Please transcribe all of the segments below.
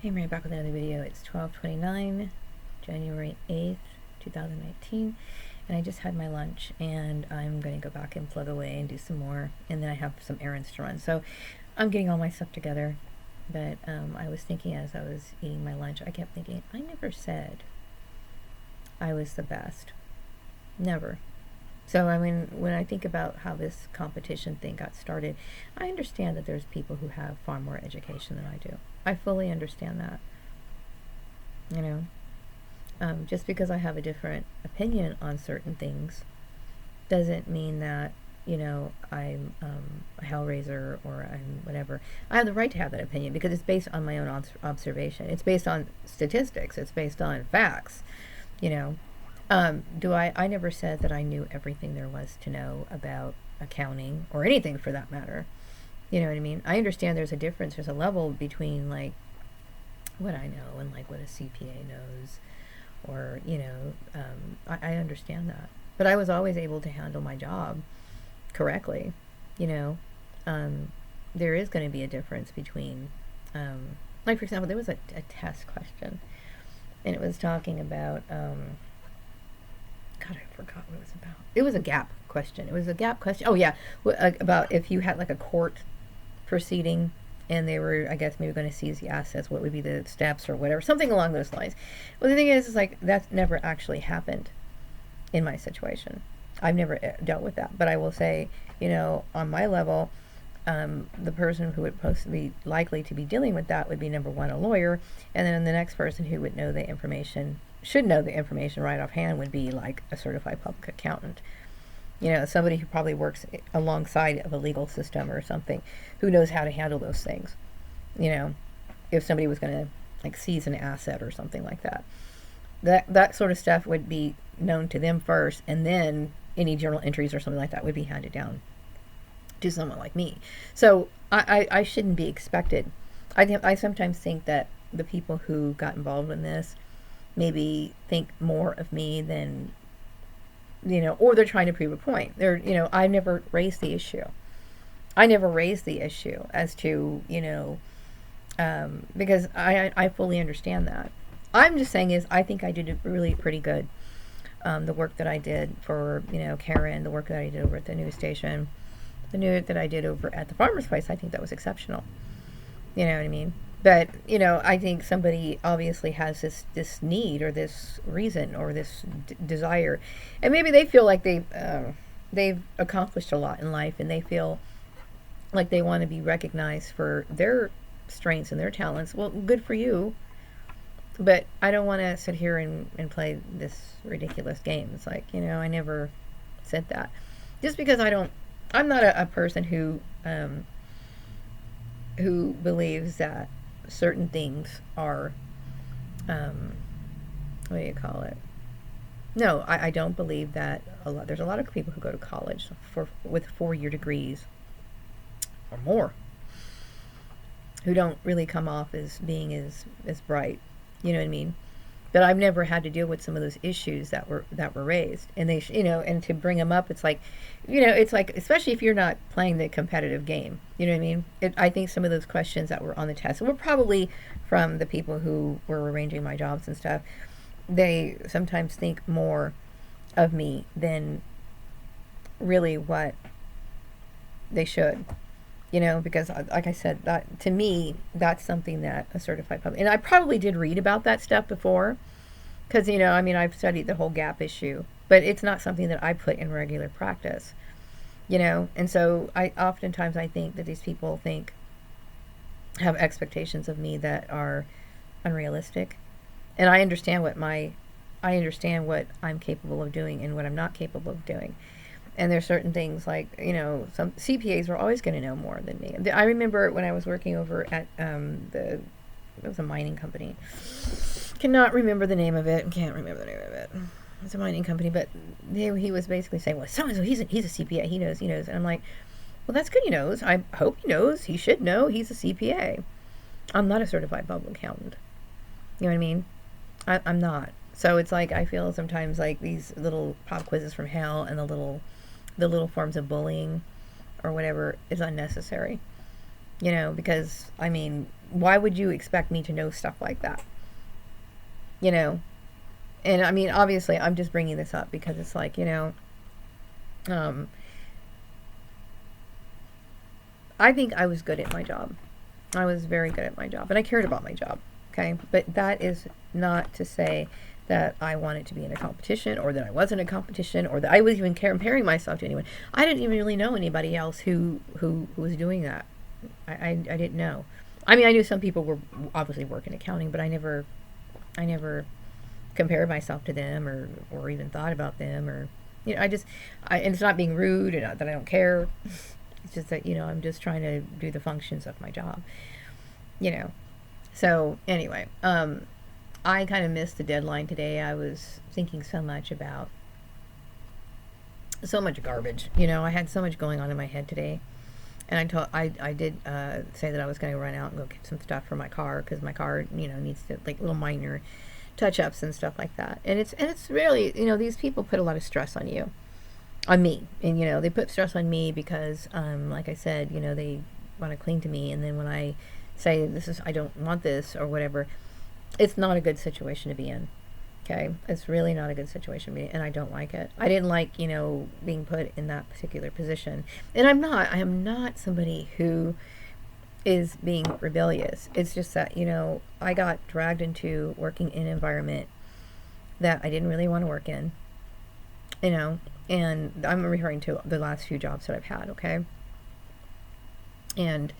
Hey, Mary, back with another video. It's 12:29, January 8th, 2019, and I just had my lunch, and I'm going to go back and plug away and do some more, and then I have some errands to run. So I'm getting all my stuff together, but I was thinking as I was eating my lunch, I kept thinking, I never said I was the best. Never. So, I mean, when I think about how this competition thing got started, I understand that there's people who have far more education than I do. I fully understand that. You know, just because I have a different opinion on certain things doesn't mean that, I'm a hellraiser or I'm whatever. I have the right to have that opinion because it's based on my own observation. It's based on statistics. It's based on facts, you know. I never said that I knew everything there was to know about accounting or anything for that matter. You know what I mean? I understand there's a difference. There's a level between like what I know and like what a CPA knows, or I understand that. But I was always able to handle my job correctly. You know, there is going to be a difference between, like for example, there was a test question, and it was talking about. God, I forgot what it was about. It was a gap question. It was a gap question. Oh yeah, about if you had like a court proceeding and they were, I guess, maybe going to seize the assets, what would be the steps or whatever, something along those lines. Well, the thing is like that's never actually happened in my situation. I've never dealt with that, but I will say, on my level, the person who would supposed to be likely to be dealing with that would be number one, a lawyer, and then the next person who would know the information, should know the information right offhand, would be like a certified public accountant. Somebody who probably works alongside of a legal system or something, who knows how to handle those things. If somebody was going to like seize an asset or something like that, that sort of stuff would be known to them first, and then any journal entries or something like that would be handed down to someone like me. So I shouldn't be expected. I sometimes think that the people who got involved in this maybe think more of me than, or they're trying to prove a point. I never raised the issue. I never raised the issue as to, because I fully understand that. I'm just saying is I think I did it really pretty good. The work that I did for, Karen, the work that I did over at the news station, the work that I did over at the farmer's place, I think that was exceptional. You know what I mean? But, I think somebody obviously has this need or this reason or this desire. And maybe they feel like they've accomplished a lot in life and they feel like they want to be recognized for their strengths and their talents. Well, good for you. But I don't want to sit here and play this ridiculous game. It's like, I never said that. Just because I'm not a person who believes that certain things are, what do you call it? No, I don't believe that there's a lot of people who go to college with 4-year degrees or more who don't really come off as being as bright. You know what I mean? But I've never had to deal with some of those issues that were raised, and they, and to bring them up, it's like, it's like, especially if you're not playing the competitive game, you know what I mean? I think some of those questions that were on the test were probably from the people who were arranging my jobs and stuff. They sometimes think more of me than really what they should. Because like I said, that to me, that's something that a certified public, and I probably did read about that stuff before, because I've studied the whole gap issue, but it's not something that I put in regular practice, and so I oftentimes I think that these people have expectations of me that are unrealistic, and I understand what I'm capable of doing and what I'm not capable of doing. And there's certain things like, some CPAs are always going to know more than me. I remember when I was working over at it was a mining company. Cannot remember the name of it. Can't remember the name of it. It's a mining company, but he was basically saying, well, so he's a CPA. He knows. And I'm like, well, that's good. He knows. I hope he knows. He should know. He's a CPA. I'm not a certified public accountant. You know what I mean? I'm not. So it's like I feel sometimes like these little pop quizzes from hell and the little forms of bullying or whatever is unnecessary. because, I mean, why would you expect me to know stuff like that? You know, and I mean, obviously, I'm just bringing this up because it's like, um, I think I was good at my job. I was very good at my job, and I cared about my job. Okay, but that is not to say that I wanted to be in a competition, or that I wasn't in a competition, or that I was even comparing myself to anyone. I didn't even really know anybody else who was doing that. I didn't know. I mean, I knew some people were obviously working accounting, but I never compared myself to them, or even thought about them, or and it's not being rude, and not that I don't care. It's just that I'm just trying to do the functions of my job. You know. So anyway, I kind of missed the deadline today. I was thinking so much about so much garbage. I had so much going on in my head today, and I did say that I was going to run out and go get some stuff for my car, because my car needs to, like, little minor touch ups and stuff like that. And it's really, these people put a lot of stress on you, on me, and they put stress on me because like I said, they want to cling to me, and then when I say I don't want this or whatever, it's not a good situation to be in. Okay, it's really not a good situation to be in, and I don't like it. I didn't like being put in that particular position, and I am not somebody who is being rebellious. It's just that I got dragged into working in an environment that I didn't really want to work in, and I'm referring to the last few jobs that I've had. Okay, and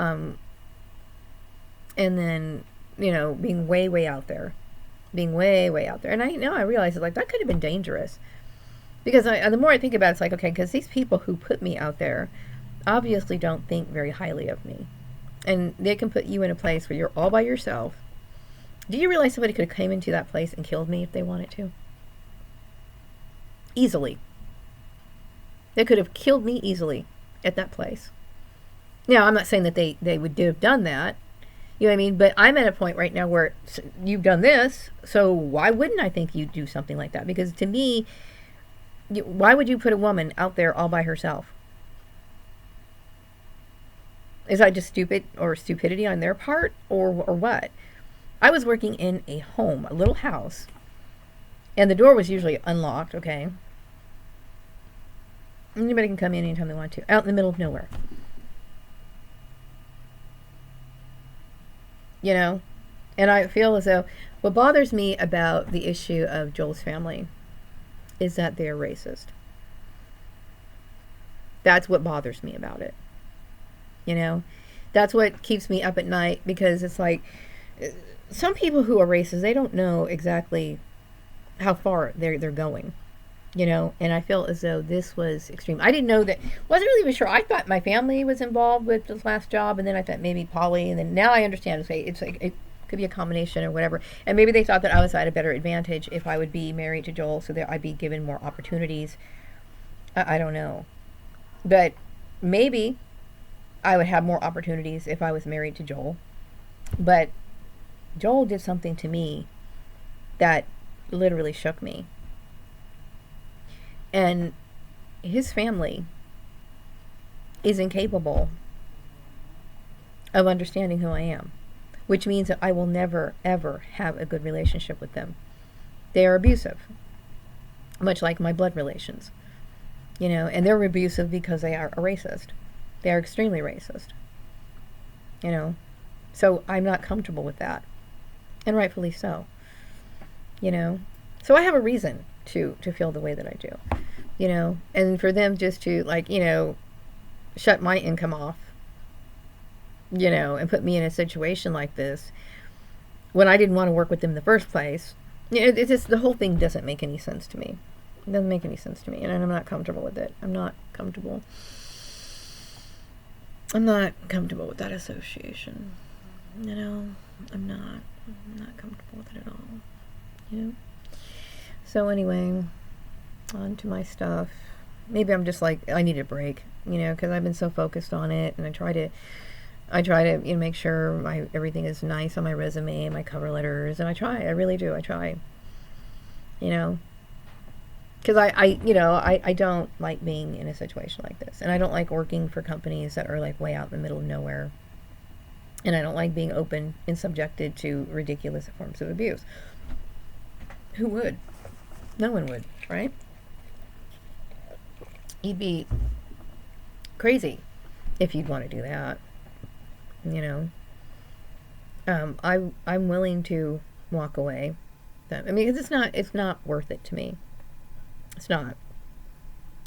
then being way out there, and I realize that, like, that could have been dangerous, because the more I think about it, it's like, okay, because these people who put me out there obviously don't think very highly of me, and they can put you in a place where you're all by yourself. Do you realize somebody could have came into that place and killed me if they wanted to? Easily. They could have killed me easily at that place. Now, I'm not saying that they would have done that. You know what I mean? But I'm at a point right now where you've done this, so why wouldn't I think you'd do something like that? Because to me, why would you put a woman out there all by herself? Is that just stupid, or stupidity on their part, or what? I was working in a home, a little house, and the door was usually unlocked, okay? Anybody can come in anytime they want to, out in the middle of nowhere. And I feel as though what bothers me about the issue of Joel's family is that they're racist. That's what bothers me about it. That's what keeps me up at night, because it's like, some people who are racist, they don't know exactly how far they're going. And I feel as though this was extreme. I didn't know that, wasn't really even sure. I thought my family was involved with this last job, and then I thought maybe Polly, and then now I understand. It's like, it could be a combination or whatever. And maybe they thought that I was at a better advantage if I would be married to Joel, so that I'd be given more opportunities. I don't know. But maybe I would have more opportunities if I was married to Joel. But Joel did something to me that literally shook me. And his family is incapable of understanding who I am, which means that I will never, ever have a good relationship with them. They are abusive, much like my blood relations, and they're abusive because they are a racist. They are extremely racist, so I'm not comfortable with that, and rightfully so, so I have a reason to feel the way that I do, and for them just to, like, shut my income off, and put me in a situation like this when I didn't want to work with them in the first place. It's just, the whole thing doesn't make any sense to me. It doesn't make any sense to me, and I'm not comfortable with it. I'm not comfortable with that association. I'm not comfortable with it at all. So anyway, on to my stuff. Maybe I'm just like, I need a break, because I've been so focused on it, and I try to make sure everything is nice on my resume and my cover letters, and I really do. I try, Because I don't like being in a situation like this. And I don't like working for companies that are like way out in the middle of nowhere. And I don't like being open and subjected to ridiculous forms of abuse. Who would? No one would, right? You'd be crazy if you'd want to do that. You know, I'm willing to walk away. I mean, because it's not worth it to me. It's not.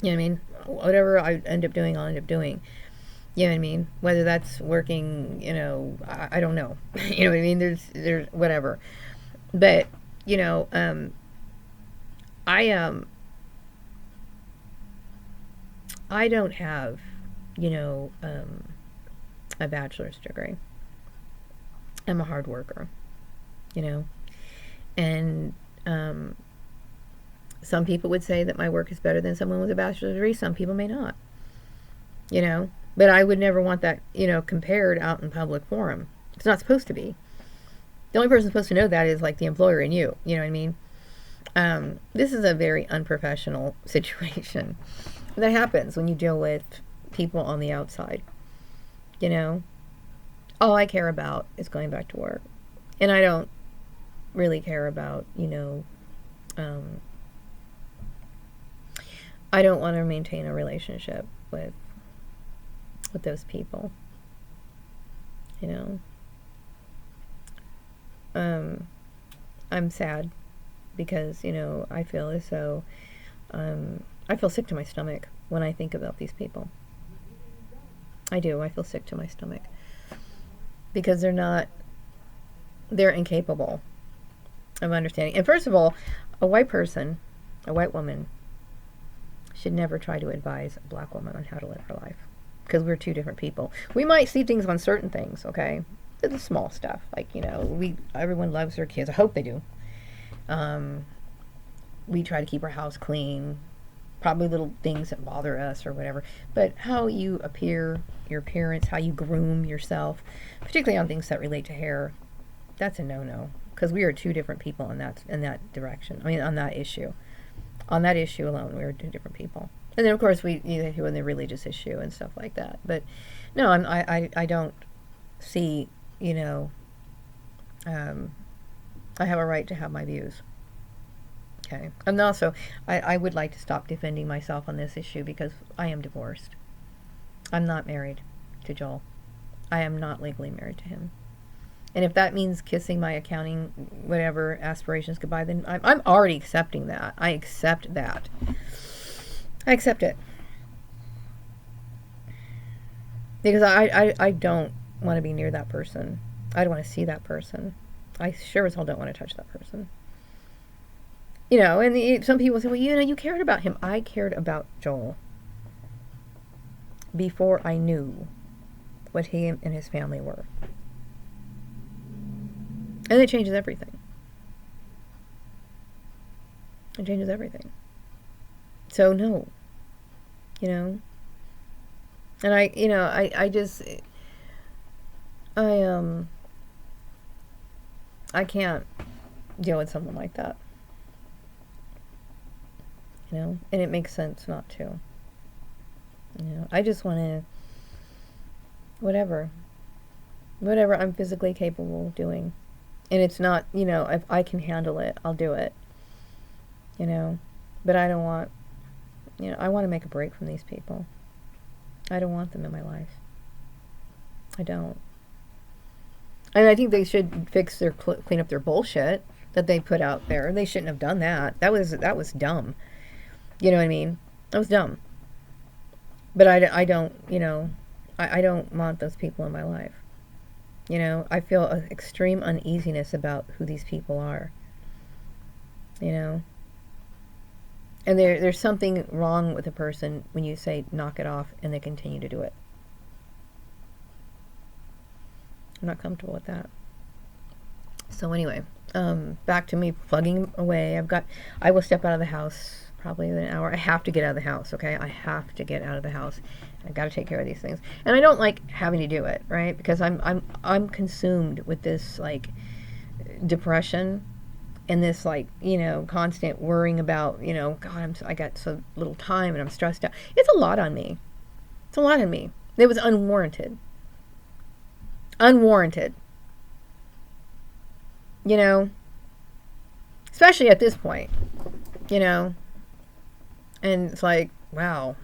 You know what I mean? Whatever I end up doing, I'll end up doing. You know what I mean? Whether that's working, I don't know. You know what I mean? There's whatever. But I I don't have, a bachelor's degree. I'm a hard worker, you know, and some people would say that my work is better than someone with a bachelor's degree. Some people may not, but I would never want that, compared out in public forum. It's not supposed to be. The only person supposed to know that is like the employer and you know what I mean? This is a very unprofessional situation. That happens when you deal with people on the outside. All I care about is going back to work. And I don't really care about, I don't want to maintain a relationship with those people. I'm sad because, I feel as though I feel sick to my stomach when I think about these people. I do. I feel sick to my stomach. Because they're incapable of understanding. And first of all, a white woman, should never try to advise a black woman on how to live her life. Because we're two different people. We might see things on certain things, okay? The small stuff. Like, everyone loves their kids. I hope they do. We try to keep our house clean. Probably little things that bother us or whatever. But how you appear, your appearance, how you groom yourself, particularly on things that relate to hair, that's a no-no. Because we are two different people in that direction. I mean, on that issue. On that issue alone, we are two different people. And then, of course, we do in the religious issue and stuff like that. But, no, I don't see, I have a right to have my views. Okay. And also, I would like to stop defending myself on this issue because I am divorced. I'm not married to Joel. I am not legally married to him. And if that means kissing my accounting, whatever, aspirations goodbye, then I'm already accepting that. I accept that. I accept it. Because I don't want to be near that person. I don't want to see that person. I sure as hell don't want to touch that person. And some people say, well, you cared about him. I cared about Joel before I knew what he and his family were. And it changes everything. It changes everything. So, no. And I can't deal with someone like that. And it makes sense not to. I just want to, whatever I'm physically capable of doing. And it's not, if I can handle it, I'll do it. But I don't want, I want to make a break from these people. I don't want them in my life. I don't. And I think they should clean up their bullshit that they put out there. They shouldn't have done that. That was dumb. You know what I mean? That was dumb. But I don't, I don't want those people in my life. I feel an extreme uneasiness about who these people are. And there's something wrong with a person when you say knock it off and they continue to do it. I'm not comfortable with that. So anyway, back to me plugging away. I will step out of the house probably in an hour. I have to get out of the house, okay? I have to get out of the house. I've got to take care of these things. And I don't like having to do it, right? Because I'm consumed with this, like, depression and this, like, constant worrying about, God, I got so little time and I'm stressed out. It's a lot on me. It's a lot on me. It was unwarranted. Unwarranted. Especially at this point, and it's like, wow,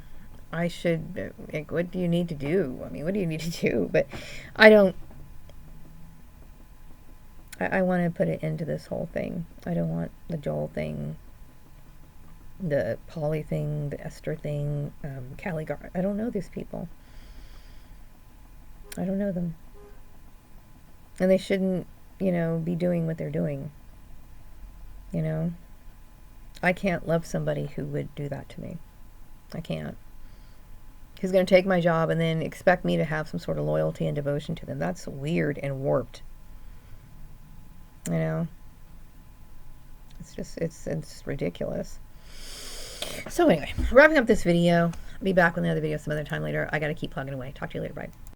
I should, like, what do you need to do? I mean, what do you need to do? But I want to put an end to this whole thing. I don't want the Joel thing, the Polly thing, the Esther thing, Callie Gar. I don't know these people. I don't know them. And they shouldn't, be doing what they're doing. I can't love somebody who would do that to me. I can't. Who's going to take my job and then expect me to have some sort of loyalty and devotion to them. That's weird and warped. It's just, it's ridiculous. So anyway, wrapping up this video. I'll be back with another video some other time later. I got to keep plugging away. Talk to you later. Bye.